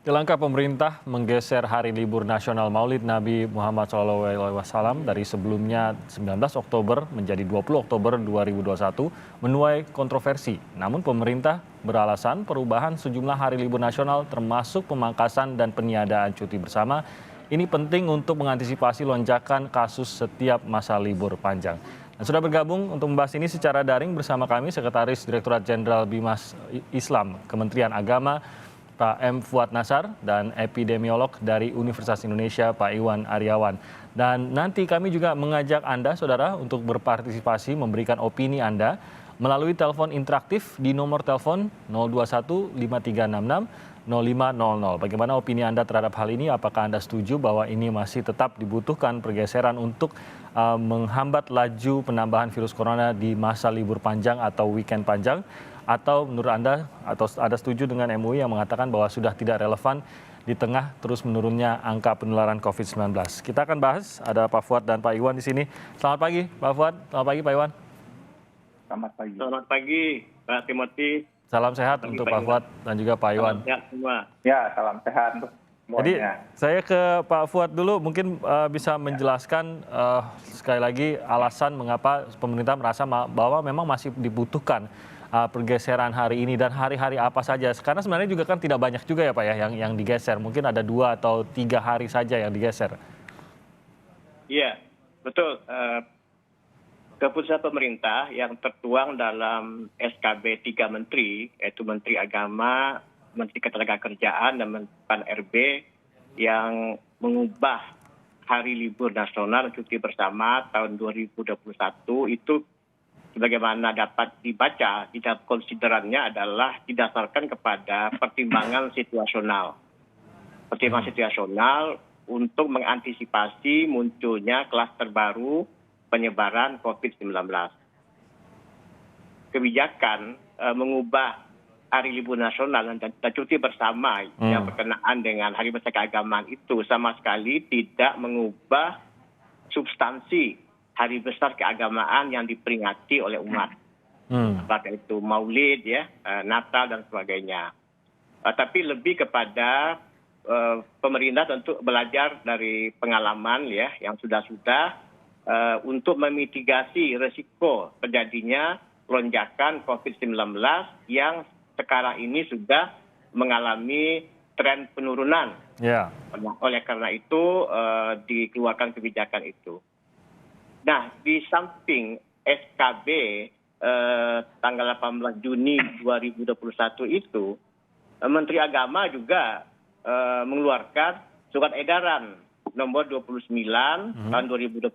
Langkah pemerintah menggeser hari libur nasional Maulid Nabi Muhammad SAW dari sebelumnya 19 Oktober menjadi 20 Oktober 2021 menuai kontroversi. Namun pemerintah beralasan perubahan sejumlah hari libur nasional termasuk pemangkasan dan peniadaan cuti bersama ini penting untuk mengantisipasi lonjakan kasus setiap masa libur panjang. Dan sudah bergabung untuk membahas ini secara daring bersama kami Sekretaris Direktorat Jenderal Bimas Islam Kementerian Agama Pak M. Fuad Nasar dan epidemiolog dari Universitas Indonesia Pak Iwan Aryawan. Dan nanti kami juga mengajak Anda, saudara, untuk berpartisipasi memberikan opini Anda melalui telepon interaktif di nomor telepon 021 5366 0500. Bagaimana opini Anda terhadap hal ini? Apakah Anda setuju bahwa ini masih tetap dibutuhkan pergeseran untuk menghambat laju penambahan virus corona di masa libur panjang atau weekend panjang? Atau menurut Anda, atau Anda setuju dengan MUI yang mengatakan bahwa sudah tidak relevan di tengah terus menurunnya angka penularan COVID-19? Kita akan bahas, ada Pak Fuad dan Pak Iwan di sini. Selamat pagi Pak Fuad, selamat pagi Pak Iwan. Selamat pagi. Selamat pagi Pak Timothy. Salam sehat untuk Pak Fuad dan juga Pak Iwan. Ya, semua. Ya, salam sehat untuk semuanya. Jadi saya ke Pak Fuad dulu, mungkin bisa menjelaskan sekali lagi alasan mengapa pemerintah merasa bahwa memang masih dibutuhkan pergeseran hari ini dan hari-hari apa saja. Karena sebenarnya juga kan tidak banyak juga ya Pak ya yang digeser. Mungkin ada 2 atau 3 hari saja yang digeser. Iya, betul. Keputusan pemerintah yang tertuang dalam SKB 3 Menteri, yaitu Menteri Agama, Menteri Ketenagakerjaan, dan Menteri RB yang mengubah hari libur nasional cuti bersama tahun 2021 itu sebagaimana dapat dibaca di dalam konsiderannya adalah didasarkan kepada pertimbangan situasional. Pertimbangan situasional untuk mengantisipasi munculnya klaster baru penyebaran COVID-19. Kebijakan mengubah hari libur nasional dan cuti bersama yang berkenaan dengan hari besar keagamaan itu sama sekali tidak mengubah substansi hari besar keagamaan yang diperingati oleh umat. Apakah itu Maulid, ya, Natal dan sebagainya. Tapi lebih kepada pemerintah tentu belajar dari pengalaman ya yang sudah-sudah untuk memitigasi risiko terjadinya lonjakan COVID-19 yang sekarang ini sudah mengalami tren penurunan. Yeah. Oleh karena itu dikeluarkan kebijakan itu. Nah, di samping SKB tanggal 18 Juni 2021 itu, Menteri Agama juga mengeluarkan surat edaran nomor 29 tahun 2021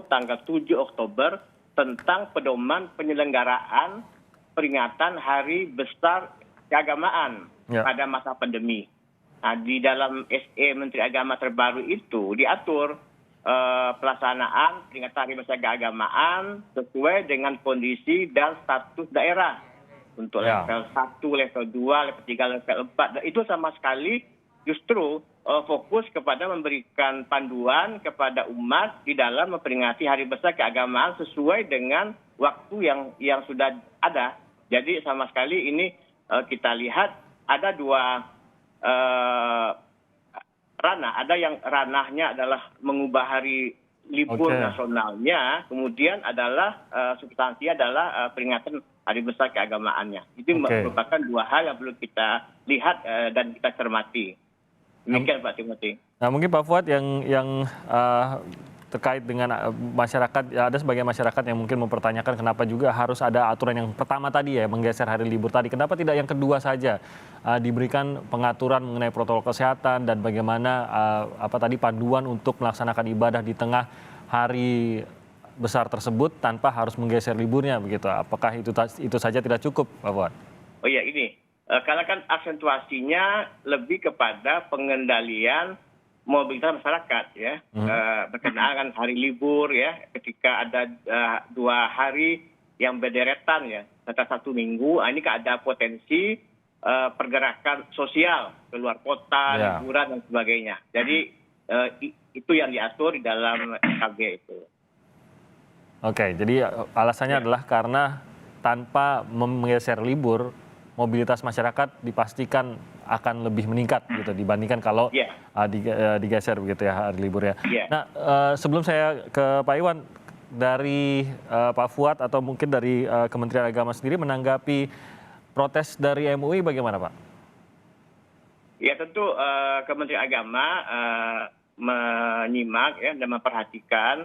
tanggal 7 Oktober tentang pedoman penyelenggaraan peringatan Hari Besar Keagamaan pada masa pandemi. Nah, di dalam SE Menteri Agama terbaru itu diatur pelaksanaan peringatan Hari Besar Keagamaan sesuai dengan kondisi dan status daerah untuk level 1, level 2, level 3, level 4. Dan itu sama sekali justru fokus kepada memberikan panduan kepada umat di dalam memperingati Hari Besar Keagamaan sesuai dengan waktu yang sudah ada. Jadi sama sekali ini kita lihat ada 2 ranah. Ada yang ranahnya adalah mengubah hari libur nasionalnya, kemudian adalah substansi adalah peringatan Hari Besar Keagamaannya. Itu merupakan 2 hal yang perlu kita lihat dan kita cermati. Demikian Pak Timothy. Nah, mungkin Pak Fuad yang terkait dengan masyarakat, ada sebagian masyarakat yang mungkin mempertanyakan kenapa juga harus ada aturan yang pertama tadi ya, menggeser hari libur tadi. Kenapa tidak yang kedua saja diberikan pengaturan mengenai protokol kesehatan dan bagaimana panduan untuk melaksanakan ibadah di tengah hari besar tersebut tanpa harus menggeser liburnya begitu. Apakah itu saja tidak cukup, Pak Fuad? Oh iya, ini karena kan aksentuasinya lebih kepada pengendalian mobilitas masyarakat ya, berkenaan hari libur ya, ketika ada 2 hari yang berderetan ya, setelah 1 minggu, ini ada potensi pergerakan sosial keluar kota, liburan dan sebagainya. Jadi itu yang diatur di dalam SKB itu. Oke, jadi alasannya adalah karena tanpa menggeser libur, mobilitas masyarakat dipastikan akan lebih meningkat gitu dibandingkan kalau Iya. digeser begitu ya hari liburnya. Iya. Nah, sebelum saya ke Pak Iwan, dari Pak Fuad atau mungkin dari Kementerian Agama sendiri menanggapi protes dari MUI bagaimana, Pak? Ya tentu Kementerian Agama menyimak ya dan memperhatikan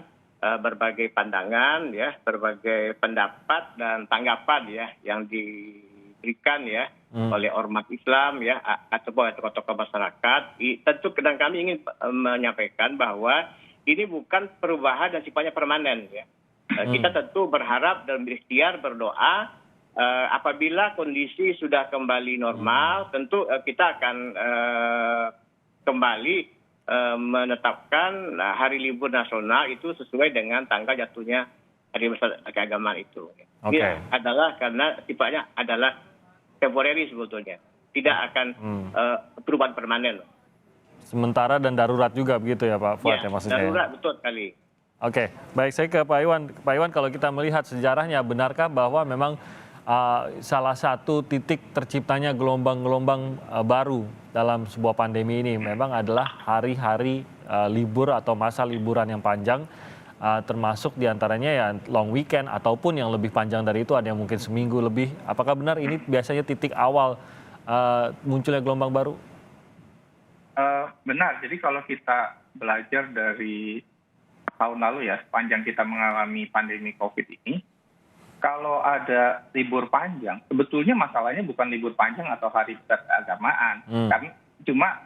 berbagai pandangan ya, berbagai pendapat dan tanggapan ya yang diberikan ya oleh ormas Islam ya ataupun tokoh-tokoh masyarakat. Tentu dan kami ingin menyampaikan bahwa ini bukan perubahan dan sifatnya permanen ya. Kita tentu berharap dan berikhtiar berdoa apabila kondisi sudah kembali normal, tentu kita akan kembali menetapkan hari libur nasional itu sesuai dengan tanggal jatuhnya hari besar keagamaan itu. Oke. Ini adalah karena sifatnya adalah temporary sebetulnya, tidak akan perubahan permanen. Sementara dan darurat juga begitu ya Pak Fuad ya maksudnya. Darurat betul sekali. Oke, baik saya ke Pak Iwan. Pak Iwan, kalau kita melihat sejarahnya, benarkah bahwa memang salah satu titik terciptanya gelombang-gelombang baru dalam sebuah pandemi ini memang adalah hari-hari libur atau masa liburan yang panjang, termasuk diantaranya ya long weekend ataupun yang lebih panjang dari itu ada yang mungkin seminggu lebih. Apakah benar ini biasanya titik awal munculnya gelombang baru? Benar, jadi kalau kita belajar dari tahun lalu ya, sepanjang kita mengalami pandemi COVID ini, kalau ada libur panjang, sebetulnya masalahnya bukan libur panjang atau hari besar keagamaan. Kan cuma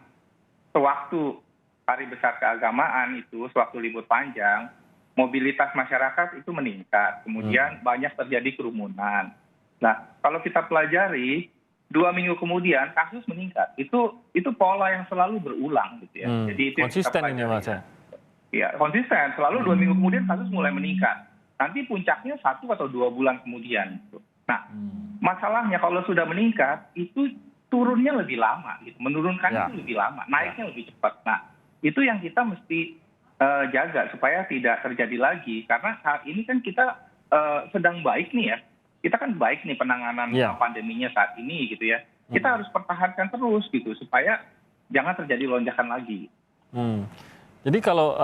sewaktu hari besar keagamaan itu, sewaktu libur panjang, mobilitas masyarakat itu meningkat. Kemudian banyak terjadi kerumunan. Nah, kalau kita pelajari, 2 minggu kemudian kasus meningkat. Itu pola yang selalu berulang gitu ya. Jadi itu konsisten ini Mas ya? Ya, konsisten. Selalu 2 minggu kemudian kasus mulai meningkat. Nanti puncaknya 1 atau 2 bulan kemudian. Nah, masalahnya kalau sudah meningkat, itu turunnya lebih lama. Gitu. Menurunkannya itu lebih lama, naiknya lebih cepat. Nah, itu yang kita mesti jaga supaya tidak terjadi lagi. Karena saat ini kan kita sedang baik nih ya. Kita kan baik nih penanganan pandeminya saat ini gitu ya. Kita harus pertahankan terus gitu supaya jangan terjadi lonjakan lagi. Jadi kalau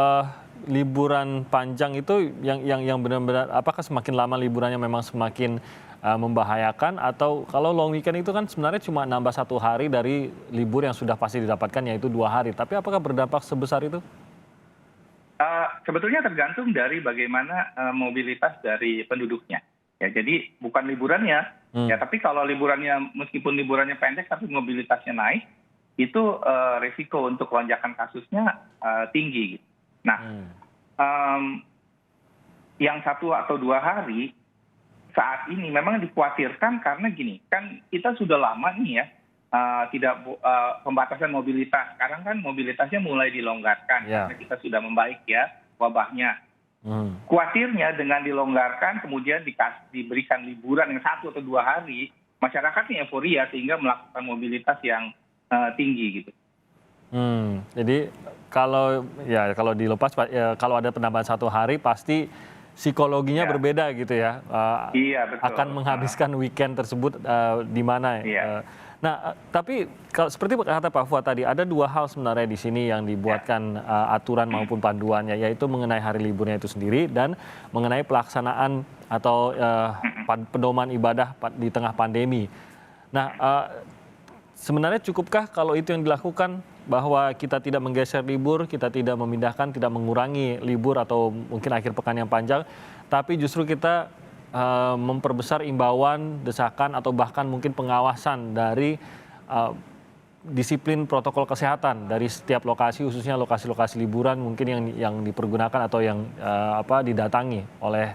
liburan panjang itu yang benar-benar apakah semakin lama liburannya memang semakin membahayakan atau kalau long weekend itu kan sebenarnya cuma nambah 1 hari dari libur yang sudah pasti didapatkan yaitu 2 hari. Tapi apakah berdampak sebesar itu? Sebetulnya tergantung dari bagaimana mobilitas dari penduduknya. Ya, jadi bukan liburannya, ya tapi kalau liburannya meskipun liburannya pendek tapi mobilitasnya naik, itu risiko untuk lonjakan kasusnya tinggi. Nah, yang 1 atau 2 hari saat ini memang dikhawatirkan karena gini, kan kita sudah lama nih ya tidak pembatasan mobilitas. Sekarang kan mobilitasnya mulai dilonggarkan karena kita sudah membaik ya wabahnya. Khawatirnya dengan dilonggarkan kemudian diberikan liburan yang 1 atau 2 hari, masyarakatnya euforia sehingga melakukan mobilitas yang tinggi gitu. Jadi kalau dilepas kalau ada penambahan 1 hari pasti psikologinya berbeda gitu ya. Iya betul. Akan menghabiskan weekend tersebut di mana. Nah, tapi kalau seperti kata Pak Fuad tadi, ada 2 hal sebenarnya di sini yang dibuatkan aturan maupun panduannya, yaitu mengenai hari liburnya itu sendiri dan mengenai pelaksanaan atau pedoman ibadah di tengah pandemi. Nah, sebenarnya cukupkah kalau itu yang dilakukan bahwa kita tidak menggeser libur, kita tidak memindahkan, tidak mengurangi libur atau mungkin akhir pekan yang panjang, tapi justru kita memperbesar imbauan, desakan atau bahkan mungkin pengawasan dari disiplin protokol kesehatan dari setiap lokasi, khususnya lokasi-lokasi liburan mungkin yang dipergunakan atau yang didatangi oleh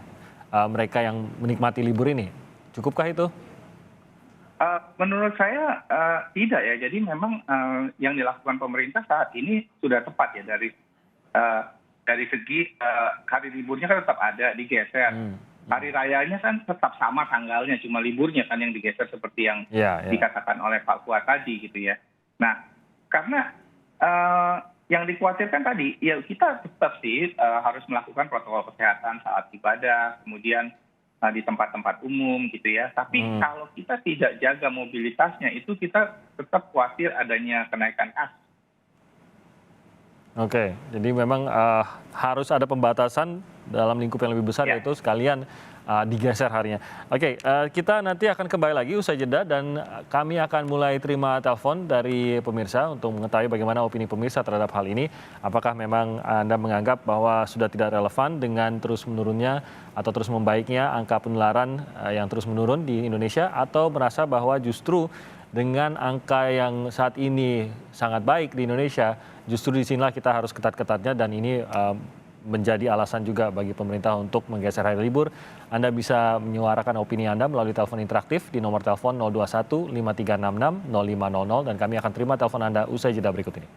mereka yang menikmati libur ini. Cukupkah itu? Menurut saya tidak ya. Jadi memang yang dilakukan pemerintah saat ini sudah tepat ya dari segi hari liburnya kan tetap ada digeser. Hari rayanya kan tetap sama tanggalnya, cuma liburnya kan yang digeser seperti yang dikatakan oleh Pak Fuad tadi gitu ya. Nah, karena yang dikhawatirkan tadi, ya kita tetap sih harus melakukan protokol kesehatan saat ibadah, kemudian di tempat-tempat umum gitu ya. Tapi kalau kita tidak jaga mobilitasnya, itu kita tetap khawatir adanya kenaikan kasus. Oke, jadi memang harus ada pembatasan dalam lingkup yang lebih besar, yaitu sekalian digeser harinya. Oke, kita nanti akan kembali lagi usai jeda dan kami akan mulai terima telepon dari pemirsa untuk mengetahui bagaimana opini pemirsa terhadap hal ini. Apakah memang Anda menganggap bahwa sudah tidak relevan dengan terus menurunnya atau terus membaiknya angka penularan yang terus menurun di Indonesia, atau merasa bahwa justru dengan angka yang saat ini sangat baik di Indonesia, justru disinilah kita harus ketat-ketatnya dan ini menjadi alasan juga bagi pemerintah untuk menggeser hari libur. Anda bisa menyuarakan opini Anda melalui telepon interaktif di nomor telepon 021 5366 0500 dan kami akan terima telepon Anda usai jeda berikut ini.